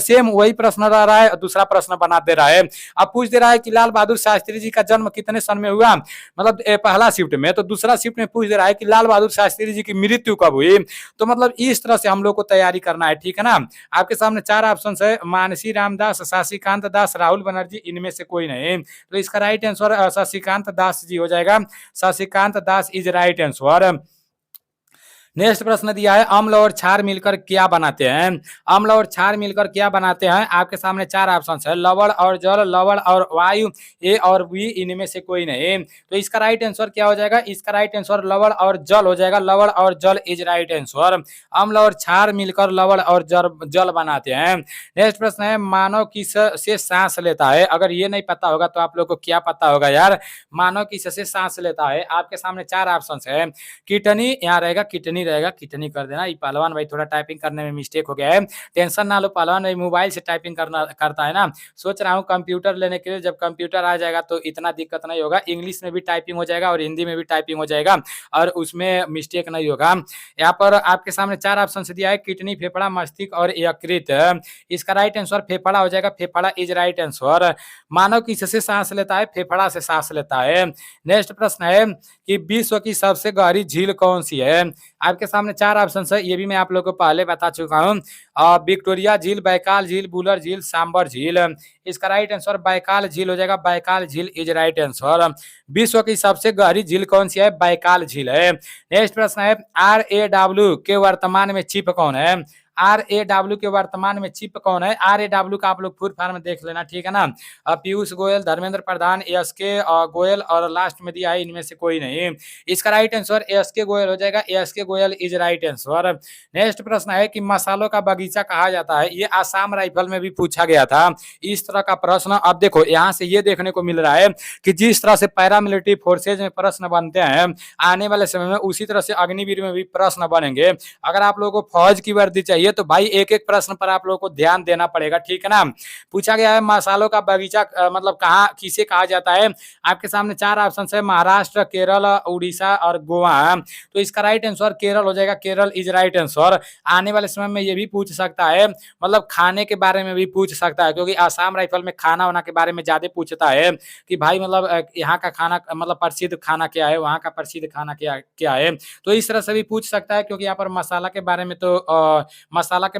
सेम वही प्रश्न रह रहा है, दूसरा प्रश्न बना दे रहा है। अब पूछ दे रहा है कि लाल बहादुर शास्त्री जी का जन्म कितने सन में हुआ, मतलब पहला शिफ्ट में, तो दूसरा शिफ्ट में पूछ दे रहा है कि लाल बहादुर शास्त्री जी की मृत्यु कब हुई। तो मतलब इस तरह से हम लोग को तैयारी करना है, ठीक है ना। आपके सामने 4 ऑप्शन है, मानसी रामदास, शशिकांत दास, राहुल बनर्जी, इनमें से कोई नहीं। तो इसका राइट आंसर शशिकांत दास जी हो जाएगा। Shashikant Das is right answer. Next प्रश्न दिया है, अम्ल और क्षार मिलकर क्या बनाते हैं। अम्ल और क्षार मिलकर क्या बनाते हैं। आपके सामने 4 ऑप्शन है, लवण और जल, लवण और वायु, ए और बी, इनमें से कोई नहीं। तो इसका राइट आंसर क्या हो जाएगा। इसका राइट आंसर लवण और जल हो जाएगा। लवण और जल इज राइट आंसर। अम्ल और क्षार मिलकर लवण और जल बनाते हैं। नेक्स्ट प्रश्न है, मानव किस से सांस लेता है। अगर ये नहीं पता होगा तो आप लोग को क्या पता होगा यार। मानव किस से सांस लेता है। आपके सामने 4 ऑप्शन है, किडनी यहाँ रहेगा, किडनी रहेगा, किडनी कर देना। ये पहलवान भाई थोड़ा टाइपिंग करने में मिस्टेक हो गया है, टेंशन ना लो। पहलवान भाई मोबाइल से टाइपिंग करता है ना। सोच रहा हूँ कंप्यूटर लेने के लिए, जब कंप्यूटर आ जाएगा तो इतना दिक्कत नहीं होगा। इंग्लिश में भी टाइपिंग हो जाएगा और हिंदी में भी टाइपिंग हो जाएगा, और उसमें मिस्टेक नहीं होगा। यहाँ पर आपके सामने 4 ऑप्शन से दिया है, किडनी, फेफड़ा, मस्तिष्क और यकृत। इसका राइट आंसर फेफड़ा हो जाएगा। फेफड़ा इज राइट आंसर। मानव किससे सांस लेता है, फेफड़ा से सांस लेता है। नेक्स्ट प्रश्न है कि विश्व की सबसे गहरी झील कौन सी है। आपके सामने 4 ऑप्शन है, ये भी मैं आप लोगों को पहले बता चुका हूँ। विक्टोरिया झील, बैकाल झील, बुलर झील, सांबर झील। इसका राइट आंसर बैकाल झील हो जाएगा। बैकाल झील इज राइट आंसर। विश्व की सबसे गहरी झील कौन सी है, बैकाल झील है। नेक्स्ट प्रश्न है, RAW के वर्तमान में चीफ कौन है। RAW के वर्तमान में चीफ कौन है? RAW का आप लोग फुल फॉर्म देख लेना, ठीक है ना। पीयूष गोयल, धर्मेंद्र प्रधान, एसके गोयल और लास्ट में दिया है इनमें से कोई नहीं। इसका राइट आंसर एसके गोयल हो जाएगा। SK Goyal is right answer. Next प्रश्न है कि मसालों का बगीचा कहा जाता है? ये आसाम राइफल में भी पूछा गया था इस तरह का प्रश्न। अब देखो यहाँ से ये देखने को मिल रहा है कि जिस तरह से पैरामिलिट्री फोर्सेज में प्रश्न बनते हैं आने वाले समय में, उसी तरह से अग्निवीर में भी प्रश्न बनेंगे। अगर आप लोगों को फौज की वर्दी चाहिए तो भाई एक एक प्रश्न पर आप लोगों को ध्यान देना पड़ेगा, ठीक है ना। पूछा गया है मसालों का बगीचा मतलब कहाँ किसे कहा जाता है? आपके सामने चार ऑप्शन है, महाराष्ट्र, केरल, उड़ीसा और गोवा। तो इसका राइट आंसर केरल हो जाएगा। Kerala is right answer. आने वाले समय में ये भी पूछ सकता है, मतलब खाने के बारे में भी पूछ सकता है, क्योंकि आसाम राइफल में खाना वाना के बारे में ज्यादा पूछता है कि भाई मतलब यहाँ का खाना मतलब प्रसिद्ध खाना क्या है, वहाँ का प्रसिद्ध खाना क्या क्या है। तो इस तरह से भी पूछ सकता है, क्योंकि यहाँ पर मसाला के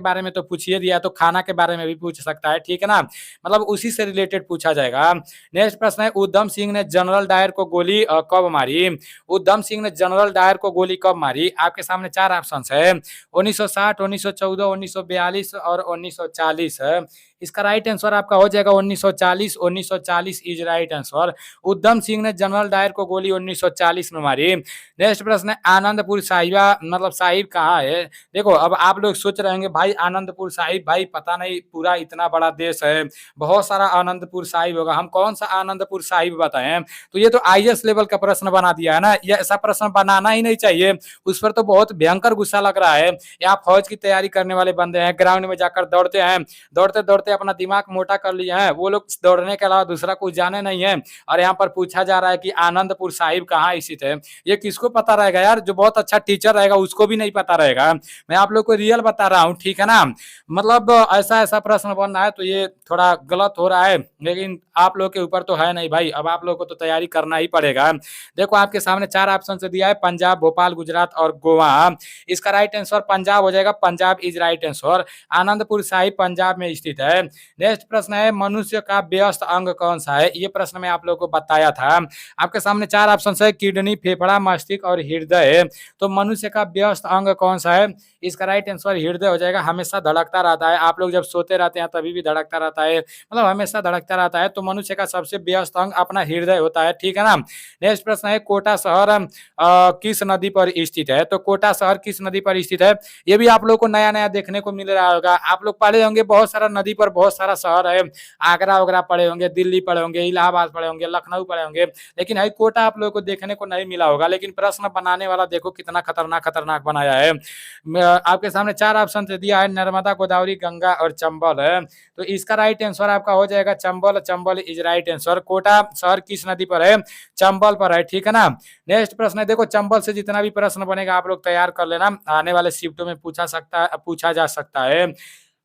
बारे में तो पूछिए दिया, तो खाना के बारे में भी पूछ सकता है, ठीक है ना। मतलब उसी से रिलेटेड पूछा जाएगा। नेक्स्ट प्रश्न है, उधम सिंह ने जनरल डायर को गोली कब मारी? उधम सिंह ने जनरल डायर को गोली कब मारी? आपके सामने चार ऑप्शन है, 1960, 1914, 1942 और 1940 है। इसका राइट आंसर आपका हो जाएगा 1940। 1940 is right answer. Udham Singh ने जनरल डायर को गोली 1940 में मारी। नेक्स्ट प्रश्न है, आनंदपुर साहिबा मतलब साहिब कहाँ है? देखो अब आप लोग सोच रहे होंगे भाई आनंदपुर साहिब, भाई पता नहीं, पूरा इतना बड़ा देश है, बहुत सारा आनंदपुर साहिब होगा, हम कौन सा आनंदपुर साहिब बताएं? तो ये तो आईएएस लेवल का प्रश्न बना दिया है ना, ये ऐसा प्रश्न बनाना ही नहीं चाहिए। उस पर तो बहुत भयंकर गुस्सा लग रहा है। यहाँ फौज की तैयारी करने वाले बंदे हैं, ग्राउंड में जाकर दौड़ते हैं, दौड़ते दौड़ते अपना दिमाग मोटा कर लिए हैं, वो लोग दौड़ने के अलावा दूसरा कुछ जाने नहीं है। और यहाँ पर पूछा जा रहा है कि आनंदपुर साहिब कहाँ स्थित है। ये किसको पता रहेगा यार? जो बहुत अच्छा टीचर रहेगा उसको भी नहीं पता रहेगा। मैं आप लोग को रियल बता रहा हूँ, ठीक है ना। मतलब ऐसा ऐसा प्रश्न बन रहा है तो ये थोड़ा गलत हो रहा है, लेकिन आप लोग के ऊपर तो है नहीं भाई, अब आप लोग को तो तैयारी करना ही पड़ेगा। देखो आपके सामने चार ऑप्शन से दिया है, पंजाब, भोपाल, गुजरात और गोवा। इसका राइट आंसर पंजाब हो जाएगा। Punjab is right answer. Anandpur Sahib Punjab में स्थित है। नेक्स्ट प्रश्न है, मनुष्य का व्यस्त अंग कौन सा है? ये प्रश्न मैं आप लोगों को बताया था। आपके सामने चार ऑप्शन है, किडनी, फेफड़ा, मस्तिष्क और हृदय। तो मनुष्य का व्यस्त अंग कौन सा है? इसका राइट आंसर हृदय हो जाएगा। हमेशा धड़कता रहता है, आप लोग जब सोते रहते हैं तभी भी धड़कता रहता है, मतलब हमेशा धड़कता रहता है। तो मनुष्य का सबसे व्यस्त अंग अपना हृदय होता है, ठीक है ना। नेक्स्ट प्रश्न है, कोटा शहर किस नदी पर स्थित है? तो कोटा शहर किस नदी पर स्थित है? ये भी आप लोग को नया नया देखने को मिल रहा होगा। आप लोग पढ़े होंगे बहुत सारा नदी पर बहुत सारा शहर है, आगरा वगैरह पढ़े होंगे, दिल्ली पढ़े होंगे, इलाहाबाद पढ़े होंगे, लखनऊ पढ़े होंगे, लेकिन है कोटा आप लोग को देखने को नहीं मिला होगा। लेकिन प्रश्न बनाने वाला देखो कितना खतरनाक खतरनाक बनाया है। आपके सामने चार ऑप्शन दे दिया है, नर्मदा, गोदावरी, गंगा और चंबल है। तो इसका राइट आंसर आपका हो जाएगा Chambal. Chambal is right answer. Kota शहर किस नदी पर है? चंबल पर है, ठीक है ना। नेक्स्ट प्रश्न है, देखो चंबल से जितना भी प्रश्न बनेगा आप लोग तैयार कर लेना, आने वाले शिफ्टों में पूछा जा सकता है।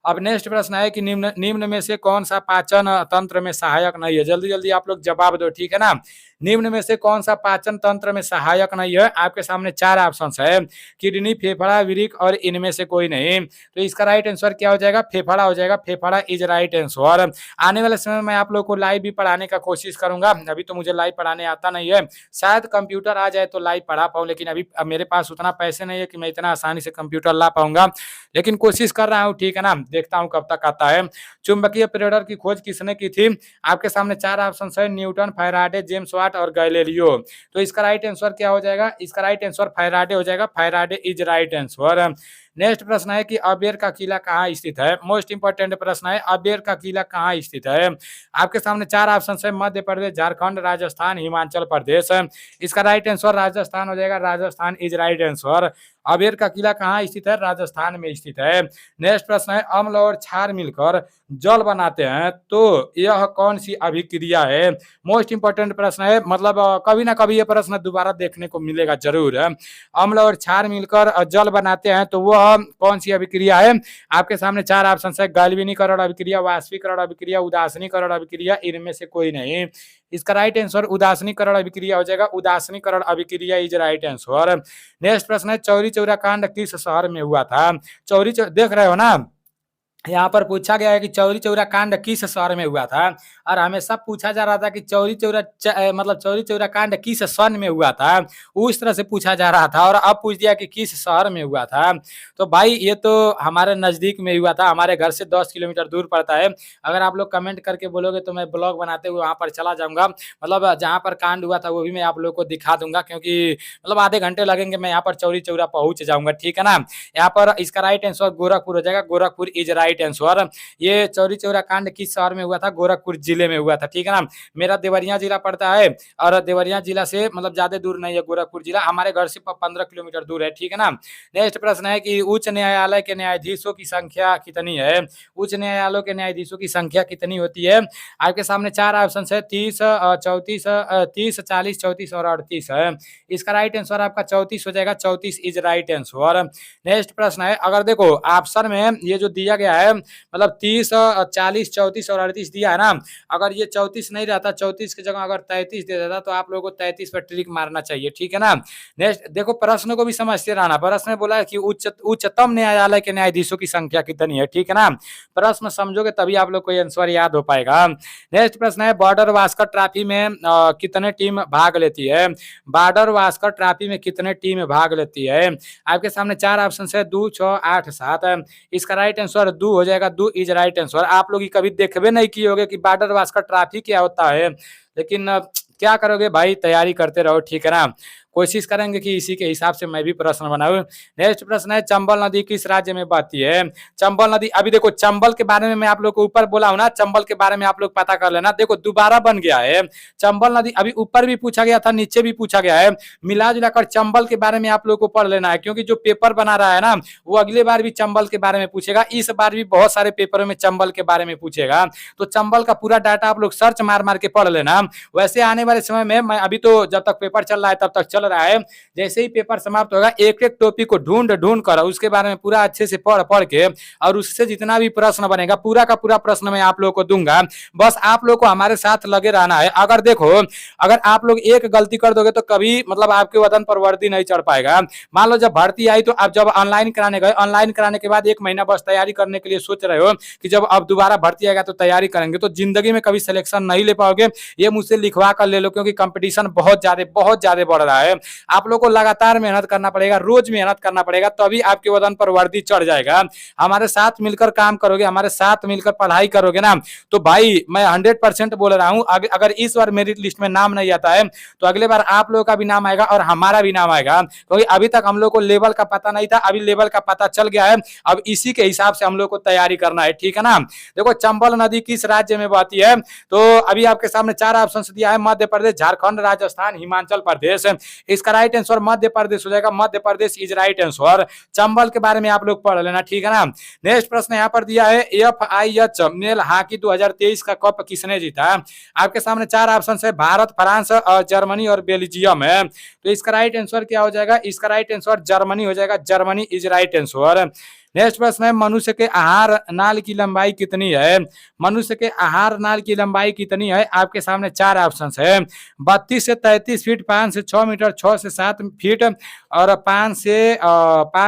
अब नेक्स्ट प्रश्न है कि निम्न निम्न में से कौन सा पाचन तंत्र में सहायक नहीं है? जल्दी जल्दी आप लोग जवाब दो, ठीक है ना। निम्न में से कौन सा पाचन तंत्र में सहायक नहीं है? आपके सामने चार ऑप्शन है, किडनी, फेफड़ा, वृक्क और इनमें से कोई नहीं। तो इसका राइट आंसर क्या हो जाएगा? फेफड़ा हो जाएगा। फेफड़ा इज राइट आंसर। आने वाले समय में मैं आप लोग को लाइव भी पढ़ाने का कोशिश करूंगा। अभी तो मुझे लाइव पढ़ाने आता नहीं है, शायद कंप्यूटर आ जाए तो लाइव पढ़ा पाऊँ, लेकिन अभी मेरे पास उतना पैसे नहीं है कि मैं इतना आसानी से कंप्यूटर ला पाऊंगा, लेकिन कोशिश कर रहा हूँ, ठीक है ना। देखता हूँ कब तक आता है। चुंबकीय प्रेरणा की खोज किसने की थी? आपके सामने चार ऑप्शन है, न्यूटन, फैराडे, जेम्स वाट और गैलीलियो। तो इसका राइट आंसर क्या हो जाएगा? इसका राइट आंसर फैराडे हो जाएगा। Faraday is right answer. Next प्रश्न है कि अबेर का किला कहाँ स्थित है? मोस्ट इंपोर्टेंट प्रश्न है, अबेर का किला कहाँ स्थित है? आपके सामने चार ऑप्शन है, मध्य प्रदेश, झारखंड, राजस्थान, हिमाचल प्रदेश। इसका राइट आंसर राजस्थान हो जाएगा। Rajasthan is right answer. अबेर का किला कहाँ स्थित है? राजस्थान में स्थित है। नेक्स्ट प्रश्न है, अम्ल और क्षार मिलकर जल बनाते हैं, तो यह कौन सी अभिक्रिया है? मोस्ट इंपोर्टेंट प्रश्न है, मतलब कभी ना कभी यह प्रश्न दोबारा देखने को मिलेगा जरूर। अम्ल और क्षार मिलकर जल बनाते हैं, तो वह कौन सी अभिक्रिया है? आपके सामने चार ऑप्शन है, गैल्वेनीकरण अभिक्रिया, वाष्पीकरण अभिक्रिया, उदासीनीकरण अभिक्रिया, इनमें से कोई नहीं। इसका राइट आंसर उदासीनीकरण अभिक्रिया हो जाएगा। उदासीनीकरण अभिक्रिया इज राइट आंसर। नेक्स्ट प्रश्न है, चौरी चौरा कांड किस शहर में हुआ था? देख रहे हो ना, यहाँ पर पूछा गया है कि चौरी चौरा कांड किस शहर में हुआ था। और हमेशा पूछा जा रहा था कि मतलब चौरी चौरा कांड किस सन में हुआ था, उस तरह से पूछा जा रहा था। और अब पूछ दिया कि किस शहर में हुआ था। तो भाई ये तो हमारे नज़दीक में हुआ था, हमारे घर से 10 किलोमीटर दूर पड़ता है। अगर आप लोग कमेंट करके बोलोगे तो मैं ब्लॉग बनाते हुए वहाँ पर चला जाऊँगा, मतलब जहाँ पर कांड हुआ था वो भी मैं आप लोग को दिखा दूँगा, क्योंकि मतलब आधे घंटे लगेंगे, मैं यहाँ पर चौरी चौरा पहुँच जाऊँगा, ठीक है ना। यहाँ पर इसका राइट आंसर गोरखपुर हो जाएगा, गोरखपुर इज राइट आंसर। ये चौरी चौरा कांड किस शहर में हुआ था? गोरखपुर जिले में हुआ था, ठीक है ना। मेरा देवरिया जिला पड़ता है, और देवरिया जिला से मतलब ज्यादा दूर नहीं है गोरखपुर जिला, हमारे घर से 15 किलोमीटर दूर है, ठीक है ना। नेक्स्ट प्रश्न है कि उच्च न्यायालय के न्यायाधीशों की संख्या कितनी है? उच्च न्यायालयों के न्यायाधीशों की संख्या कितनी होती है? आपके सामने 4 ऑप्शन है, 30, 34, 30, 40, 34 और 38 है। इसका राइट आंसर आपका 34 हो जाएगा, 34 इज राइट आंसर। नेक्स्ट प्रश्न है, अगर देखो ऑप्शन में ये जो दिया गया है मतलब 30, 40, 34 और 38 दिया है ना, अगर ये 34 नहीं रहता, 34 की जगह अगर 33 दे देता तो आप लोगों को 33 पर ट्रिक मारना चाहिए, ठीक है ना। नेक्स्ट देखो, प्रश्न को भी समझते रहना। प्रश्न में बोला है कि उच्चतम न्यायालय के न्यायाधीशों की संख्या कितनी है, ठीक है ना। प्रश्न समझोगे तभी आप लोग को आंसर याद हो पाएगा। नेक्स्ट प्रश्न है, बॉर्डर वास्कर ट्रॉफी में कितने टीम भाग लेती है? बॉर्डर वास्कर ट्रॉफी में कितने टीम भाग लेती है? आपके सामने 4 ऑप्शन है, 2, 6, 8, 7। इसका राइट आंसर 2 हो जाएगा, 2 इज राइट आंसर। आप लोग कभी देखबे नहीं किए होगे कि बॉर्डर वास्कर ट्रॉफी क्या होता है, लेकिन क्या करोगे भाई, तैयारी करते रहो, ठीक है ना। कोशिश करेंगे कि इसी के हिसाब से मैं भी प्रश्न बनाऊं। नेक्स्ट प्रश्न है, चंबल नदी किस राज्य में बहती है? चंबल नदी, अभी देखो चंबल के बारे में मैं आप लोग को ऊपर बोला हूं ना, चंबल के बारे में आप लोग पता कर लेना। देखो दोबारा बन गया है चंबल नदी, अभी ऊपर भी पूछा गया था, नीचे भी पूछा गया है। मिला जुलाकर चंबल के बारे में आप लोग को पढ़ लेना है, क्योंकि जो पेपर बना रहा है ना, वो अगले बार भी चंबल के बारे में पूछेगा। इस बार भी बहुत सारे पेपरों में चंबल के बारे में पूछेगा, तो चंबल का पूरा डाटा आप लोग सर्च मार मार के पढ़ लेना। वैसे आने वाले समय में मैं अभी तो जब तक पेपर चल रहा है तब तक चल रहा है, जैसे ही पेपर समाप्त होगा एक एक टॉपिक को ढूंढ ढूंढ कर उसके बारे में पूरा अच्छे से पढ़ पढ़ के, और उससे जितना भी प्रश्न बनेगा पूरा का पूरा प्रश्न मैं आप लोग को दूंगा। बस आप लोग को हमारे साथ लगे रहना है। अगर देखो, अगर आप लोग एक गलती कर दोगे तो कभी मतलब आपके वतन पर वर्दी नहीं चढ़ पाएगा। मान लो जब भर्ती आई तो आप जब ऑनलाइन कराने गए, ऑनलाइन कराने के बाद 1 महीना बस तैयारी करने के लिए सोच रहे हो कि जब अब दोबारा भर्ती आएगा तो तैयारी करेंगे, तो जिंदगी में कभी सिलेक्शन नहीं ले पाओगे। ये मुझसे लिखवा कर ले लो, क्योंकि कंपटीशन बहुत ज्यादा बढ़ रहा है। आप लोग को लगातार मेहनत करना पड़ेगा, रोज मेहनत करना पड़ेगा, तभी आपके वतन पर वर्दी चढ़ जाएगा। हमारे साथ मिलकर काम करोगे, हमारे साथ मिलकर पढ़ाई करोगे ना, तो भाई मैं 100% बोल रहा हूं, अगर इस बार मेरिट लिस्ट में नाम नहीं आता है तो अगले बार आप लोगों का भी नाम आएगा और हमारा भी नाम आएगा, क्योंकि अभी तक हम लोग को लेवल का पता नहीं था, अभी लेवल का पता चल गया है। अब इसी के हिसाब से हम लोग को तैयारी करना है, ठीक है ना। देखो चंबल नदी किस राज्य में बहती है, तो अभी आपके सामने 4 ऑप्शन दिया है, मध्य प्रदेश, झारखंड, राजस्थान, हिमाचल प्रदेश। इसका राइट आंसर मध्य प्रदेश हो जाएगा, Madhya Pradesh is right answer. Chambal के बारे में आप लोग पढ़ लेना, ठीक है ना। नेक्स्ट प्रश्न यहाँ पर दिया है, FIH मेल हॉकी 2023 का कप किसने जीता? आपके सामने 4 ऑप्शन है, भारत, फ्रांस, जर्मनी और बेल्जियम है। तो इसका राइट आंसर क्या हो जाएगा? इसका राइट आंसर जर्मनी हो जाएगा, Germany is right answer. Next प्रश्न है, मनुष्य के आहार नाल की लंबाई कितनी है? मनुष्य के आहार नाल की लंबाई कितनी है? आपके सामने 4 ऑप्शन है, 32 से 33 फीट, 5 से 6 मीटर, 6 से 7 फीट और 5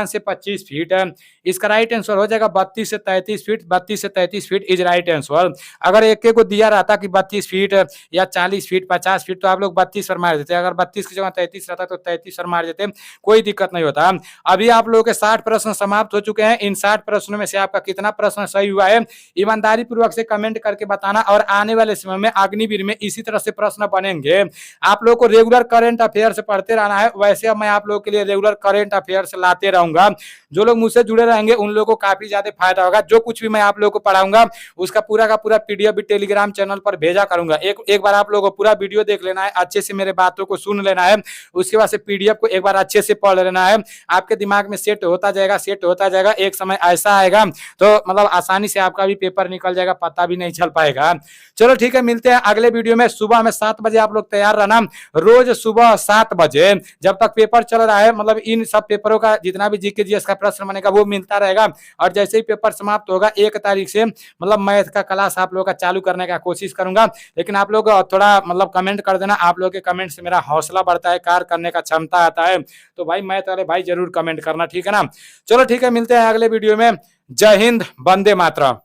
से 25 फीट। इसका राइट आंसर हो जाएगा 32 से 33 फीट, 32 से 33 फीट इज राइट आंसर। अगर एक को दिया रहता कि 32 फीट या 40 फीट, 50 फीट, तो आप लोग 32 पर मार देते। अगर 32 की जगह 33 रहता तो 33 पर मार देते, कोई दिक्कत नहीं होता। अभी आप लोगों के 60 प्रश्न समाप्त हो चुके हैं। इन 60 प्रश्नों में से आपका कितना प्रश्न सही हुआ है ईमानदारी पूर्वक से कमेंट करके बताना, और आने वाले समय में अग्निवीर में इसी तरह से प्रश्न बनेंगे। आप लोग को रेगुलर करंट अफेयर्स पढ़ते रहना है, वैसे मैं आप लोगों के लिए रेगुलर करंट अफेयर्स लाते रहूंगा। जो लोग मुझसे जुड़े रहेंगे उन लोगों को काफी ज्यादा फायदा होगा। जो कुछ भी मैं आप लोगों को पढ़ाऊंगा उसका पूरा का पूरा PDF भी टेलीग्राम चैनल पर भेजा करूंगा। एक बार आप लोगों को पूरा वीडियो देख लेना है, अच्छे से मेरे बातों को सुन लेना है, उसके बाद से PDF को एक बार अच्छे से पढ़ लेना है। आपके दिमाग में सेट होता जाएगा, सेट होता जाएगा। एक समय ऐसा आएगा तो मतलब आसानी से आपका भी पेपर निकल जाएगा, पता भी नहीं चल पाएगा। चलो ठीक है, मिलते हैं अगले वीडियो में। सुबह में 7 बजे आप लोग तैयार रहना, रोज सुबह 7 बजे जब तक पेपर चल रहा है। मतलब इन सब पेपरों का जितना भी GK GS का प्रश्न बनेगा वो मिलता रहेगा, और जैसे ही पेपर समाप्त होगा 1 तारीख से मतलब मैथ का क्लास आप लोगों का चालू करने का कोशिश करूंगा। लेकिन आप लोग थोड़ा मतलब कमेंट कर देना, आप लोग के कमेंट से मेरा हौसला बढ़ता है, कार्य करने का क्षमता आता है। तो भाई मैथ वाले भाई जरूर कमेंट करना, ठीक है ना। चलो ठीक है, मिलते हैं हैं अगले वीडियो में। जय हिंद, वंदे मातरम।